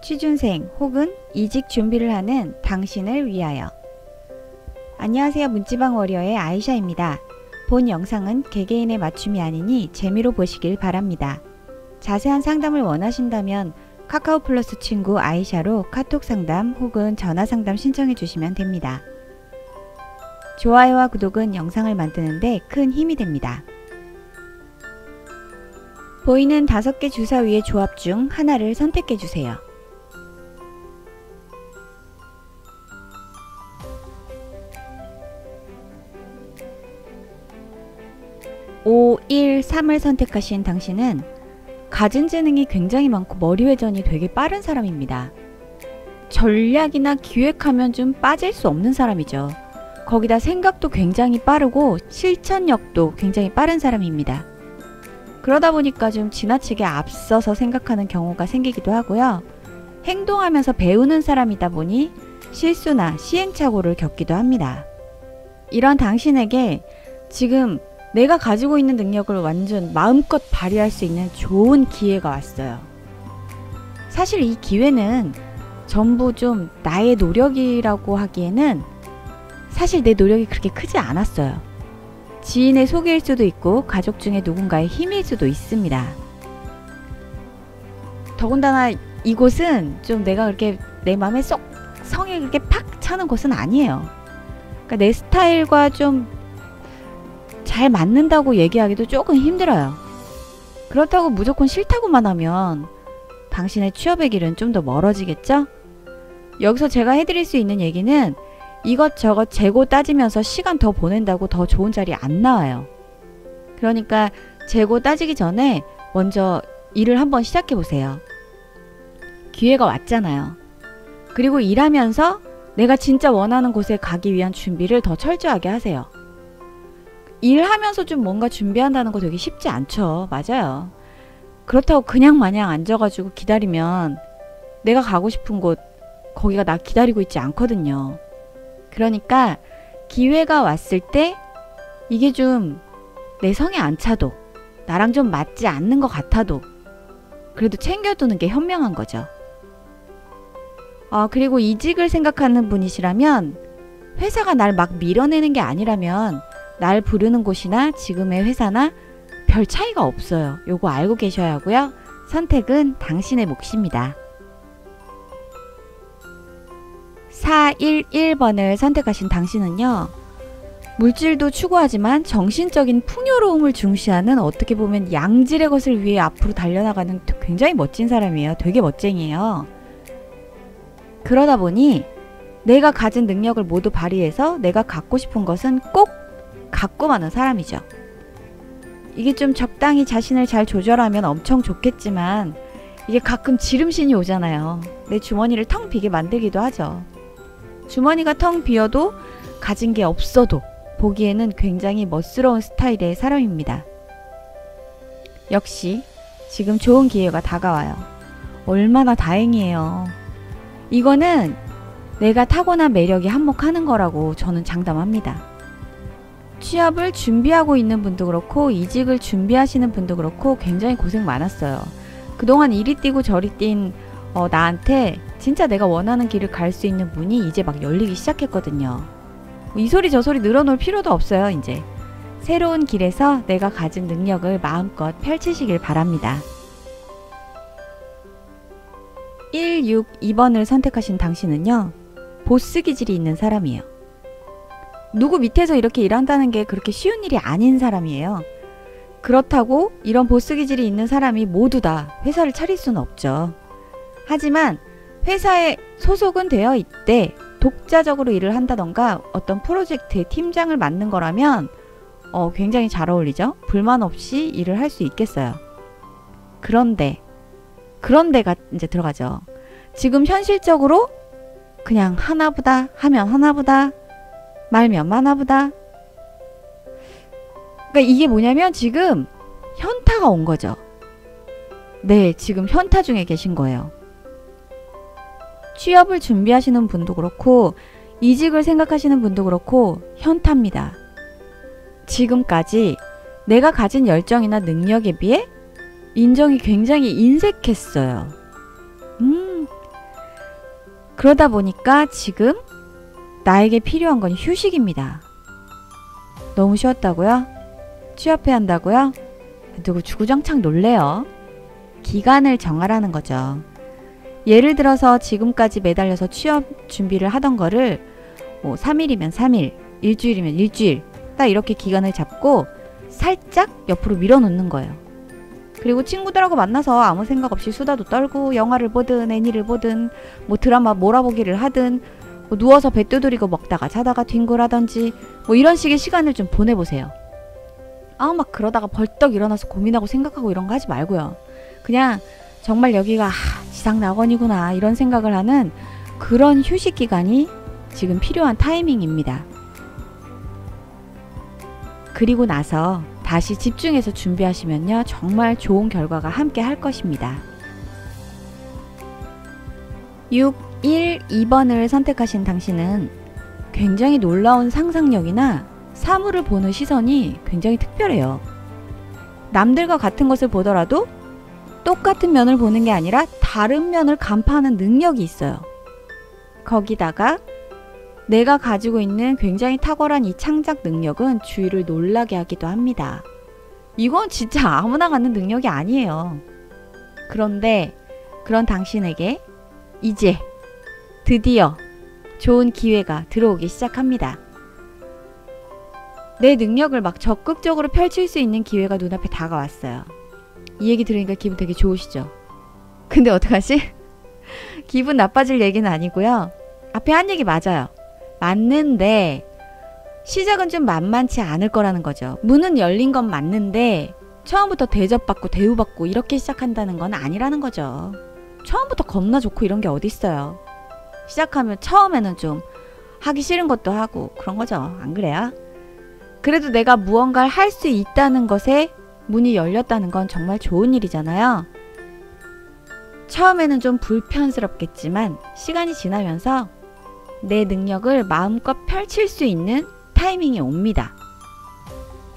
취준생 혹은 이직 준비를 하는 당신을 위하여. 안녕하세요. 문지방 워리어의 아이샤입니다. 본 영상은 개개인의 맞춤이 아니니 재미로 보시길 바랍니다. 자세한 상담을 원하신다면 카카오 플러스 친구 아이샤로 카톡 상담 혹은 전화 상담 신청해 주시면 됩니다. 좋아요와 구독은 영상을 만드는데 큰 힘이 됩니다. 보이는 5개 주사 위의 조합 중 하나를 선택해 주세요. 5, 1, 3을 선택하신 당신은 가진 재능이 굉장히 많고 머리 회전이 되게 빠른 사람입니다. 전략이나 기획하면 좀 빠질 수 없는 사람이죠. 거기다 생각도 굉장히 빠르고 실천력도 굉장히 빠른 사람입니다. 그러다 보니까 좀 지나치게 앞서서 생각하는 경우가 생기기도 하고요. 행동하면서 배우는 사람이다 보니 실수나 시행착오를 겪기도 합니다. 이런 당신에게 지금 내가 가지고 있는 능력을 완전 마음껏 발휘할 수 있는 좋은 기회가 왔어요. 사실 이 기회는 전부 좀 나의 노력이라고 하기에는 사실 내 노력이 그렇게 크지 않았어요. 지인의 소개일 수도 있고 가족 중에 누군가의 힘일 수도 있습니다. 더군다나 이곳은 좀 내가 그렇게 내 마음에 쏙 성에 그렇게 팍 차는 곳은 아니에요. 그러니까 내 스타일과 좀 잘 맞는다고 얘기하기도 조금 힘들어요. 그렇다고 무조건 싫다고만 하면 당신의 취업의 길은 좀 더 멀어지겠죠? 여기서 제가 해드릴 수 있는 얘기는 이것저것 재고 따지면서 시간 더 보낸다고 더 좋은 자리 안 나와요. 그러니까 재고 따지기 전에 먼저 일을 한번 시작해보세요. 기회가 왔잖아요. 그리고 일하면서 내가 진짜 원하는 곳에 가기 위한 준비를 더 철저하게 하세요. 일하면서 좀 뭔가 준비한다는 거 되게 쉽지 않죠. 맞아요. 그렇다고 그냥 마냥 앉아가지고 기다리면 내가 가고 싶은 곳 거기가 나 기다리고 있지 않거든요. 그러니까 기회가 왔을 때 이게 좀 내 성에 안 차도 나랑 좀 맞지 않는 것 같아도 그래도 챙겨두는 게 현명한 거죠. 그리고 이직을 생각하는 분이시라면 회사가 날 막 밀어내는 게 아니라면 날 부르는 곳이나 지금의 회사나 별 차이가 없어요. 요거 알고 계셔야 하고요. 선택은 당신의 몫입니다. 411번을 선택하신 당신은요. 물질도 추구하지만 정신적인 풍요로움을 중시하는 어떻게 보면 양질의 것을 위해 앞으로 달려나가는 굉장히 멋진 사람이에요. 되게 멋쟁이에요. 그러다 보니 내가 가진 능력을 모두 발휘해서 내가 갖고 싶은 것은 꼭 갖고 마는 사람이죠. 이게 좀 적당히 자신을 잘 조절하면 엄청 좋겠지만 이게 가끔 지름신이 오잖아요. 내 주머니를 텅 비게 만들기도 하죠. 주머니가 텅 비어도 가진 게 없어도 보기에는 굉장히 멋스러운 스타일의 사람입니다. 역시 지금 좋은 기회가 다가와요. 얼마나 다행이에요. 이거는 내가 타고난 매력이 한몫하는 거라고 저는 장담합니다. 취업을 준비하고 있는 분도 그렇고 이직을 준비하시는 분도 그렇고 굉장히 고생 많았어요. 그동안 이리 뛰고 저리 뛴 나한테 진짜 내가 원하는 길을 갈 수 있는 문이 이제 막 열리기 시작했거든요. 이 소리 저 소리 늘어놓을 필요도 없어요. 이제 새로운 길에서 내가 가진 능력을 마음껏 펼치시길 바랍니다. 162번을 선택하신 당신은요. 보스 기질이 있는 사람이에요. 누구 밑에서 이렇게 일한다는 게 그렇게 쉬운 일이 아닌 사람이에요. 그렇다고 이런 보스 기질이 있는 사람이 모두 다 회사를 차릴 수는 없죠. 하지만 회사에 소속은 되어 있대 독자적으로 일을 한다던가 어떤 프로젝트의 팀장을 맡는 거라면 굉장히 잘 어울리죠. 불만 없이 일을 할 수 있겠어요. 그런데가 이제 들어가죠. 지금 현실적으로 그냥 하나보다 하면 하나보다 말면 하나보다. 그러니까 이게 뭐냐면 지금 현타가 온 거죠. 네, 지금 현타 중에 계신 거예요. 취업을 준비하시는 분도 그렇고 이직을 생각하시는 분도 그렇고 현타입니다. 지금까지 내가 가진 열정이나 능력에 비해 인정이 굉장히 인색했어요. 그러다 보니까 지금 나에게 필요한 건 휴식입니다. 너무 쉬었다고요? 취업해야 한다고요? 누구 주구장창 놀래요. 기간을 정하라는 거죠. 예를 들어서 지금까지 매달려서 취업 준비를 하던 거를 3일이면 3일, 일주일이면 일주일 딱 이렇게 기간을 잡고 살짝 옆으로 밀어놓는 거예요. 그리고 친구들하고 만나서 아무 생각 없이 수다도 떨고 영화를 보든 애니를 보든 뭐 드라마 몰아보기를 하든 뭐 누워서 배 두드리고 먹다가 자다가 뒹굴하던지 뭐 이런 식의 시간을 좀 보내보세요. 막 그러다가 벌떡 일어나서 고민하고 생각하고 이런 거 하지 말고요. 그냥 정말 여기가 지상낙원이구나 이런 생각을 하는 그런 휴식 기간이 지금 필요한 타이밍입니다. 그리고 나서 다시 집중해서 준비하시면요. 정말 좋은 결과가 함께 할 것입니다. 612번을 선택하신 당신은 굉장히 놀라운 상상력이나 사물을 보는 시선이 굉장히 특별해요. 남들과 같은 것을 보더라도 똑같은 면을 보는 게 아니라 다른 면을 간파하는 능력이 있어요. 거기다가 내가 가지고 있는 굉장히 탁월한 이 창작 능력은 주위를 놀라게 하기도 합니다. 이건 진짜 아무나 갖는 능력이 아니에요. 그런데 그런 당신에게 이제 드디어 좋은 기회가 들어오기 시작합니다. 내 능력을 막 적극적으로 펼칠 수 있는 기회가 눈앞에 다가왔어요. 이 얘기 들으니까 기분 되게 좋으시죠? 근데 어떡하지? 기분 나빠질 얘기는 아니고요. 앞에 한 얘기 맞아요. 맞는데 시작은 좀 만만치 않을 거라는 거죠. 문은 열린 건 맞는데 처음부터 대접받고 대우받고 이렇게 시작한다는 건 아니라는 거죠. 처음부터 겁나 좋고 이런 게 어딨어요. 시작하면 처음에는 좀 하기 싫은 것도 하고 그런 거죠. 안 그래요? 그래도 내가 무언가를 할 수 있다는 것에 문이 열렸다는 건 정말 좋은 일이잖아요. 처음에는 좀 불편스럽겠지만 시간이 지나면서 내 능력을 마음껏 펼칠 수 있는 타이밍이 옵니다.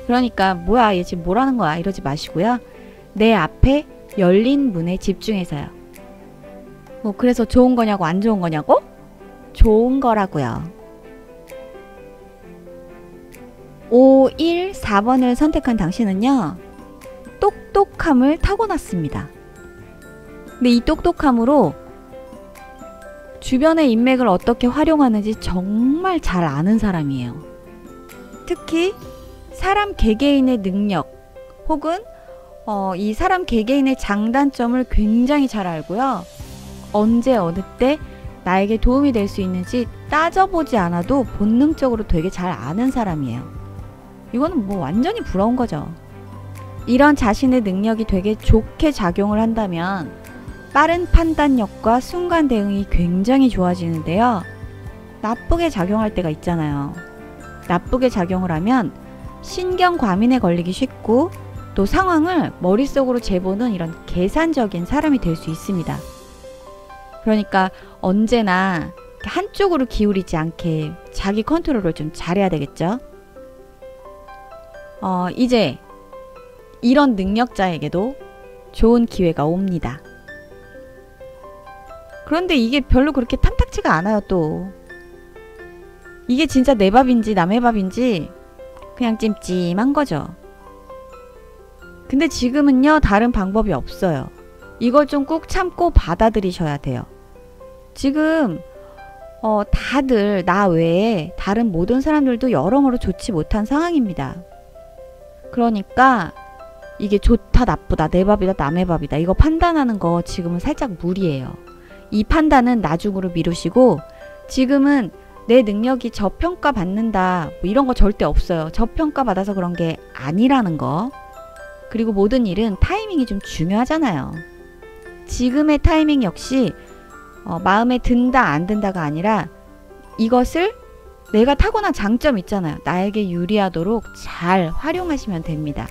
그러니까 뭐야 얘 지금 뭐라는 거야 이러지 마시고요. 내 앞에 열린 문에 집중해서요. 뭐 그래서 좋은 거냐고 안 좋은 거냐고? 좋은 거라고요. 514번을 선택한 당신은요. 똑똑함을 타고났습니다. 근데 이 똑똑함으로 주변의 인맥을 어떻게 활용하는지 정말 잘 아는 사람이에요. 특히 사람 개개인의 능력 혹은 이 사람 개개인의 장단점을 굉장히 잘 알고요. 언제 어느 때 나에게 도움이 될 수 있는지 따져보지 않아도 본능적으로 되게 잘 아는 사람이에요. 이거는 뭐 완전히 부러운 거죠. 이런 자신의 능력이 되게 좋게 작용을 한다면 빠른 판단력과 순간 대응이 굉장히 좋아지는데요. 나쁘게 작용할 때가 있잖아요. 나쁘게 작용을 하면 신경 과민에 걸리기 쉽고 또 상황을 머릿속으로 재보는 이런 계산적인 사람이 될 수 있습니다. 그러니까 언제나 한쪽으로 기울이지 않게 자기 컨트롤을 좀 잘해야 되겠죠. 이제 이런 능력자에게도 좋은 기회가 옵니다. 그런데 이게 별로 그렇게 탐탁지가 않아요. 또 이게 진짜 내 밥인지 남의 밥인지 그냥 찜찜한 거죠. 근데 지금은요 다른 방법이 없어요. 이걸 좀 꾹 참고 받아들이셔야 돼요. 지금 다들 나 외에 다른 모든 사람들도 여러모로 좋지 못한 상황입니다. 그러니까 이게 좋다 나쁘다 내 밥이다 남의 밥이다 이거 판단하는 거 지금은 살짝 무리예요. 이 판단은 나중으로 미루시고 지금은 내 능력이 저평가 받는다 뭐 이런 거 절대 없어요. 저평가 받아서 그런 게 아니라는 거. 그리고 모든 일은 타이밍이 좀 중요하잖아요. 지금의 타이밍 역시 마음에 든다 안 든다가 아니라 이것을 내가 타고난 장점 있잖아요. 나에게 유리하도록 잘 활용하시면 됩니다.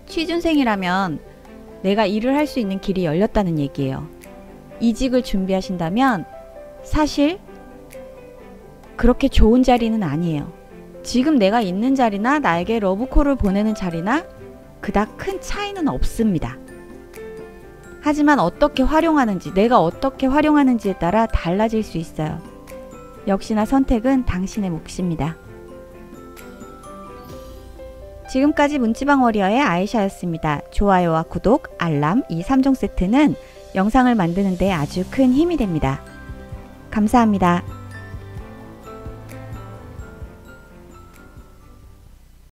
취준생이라면 내가 일을 할 수 있는 길이 열렸다는 얘기예요. 이직을 준비하신다면 사실 그렇게 좋은 자리는 아니에요. 지금 내가 있는 자리나 나에게 러브콜을 보내는 자리나 그닥 큰 차이는 없습니다. 하지만 어떻게 활용하는지, 내가 어떻게 활용하는지에 따라 달라질 수 있어요. 역시나 선택은 당신의 몫입니다. 지금까지 문지방 워리어의 아이샤였습니다. 좋아요와 구독, 알람, 이 3종 세트는 영상을 만드는 데 아주 큰 힘이 됩니다. 감사합니다.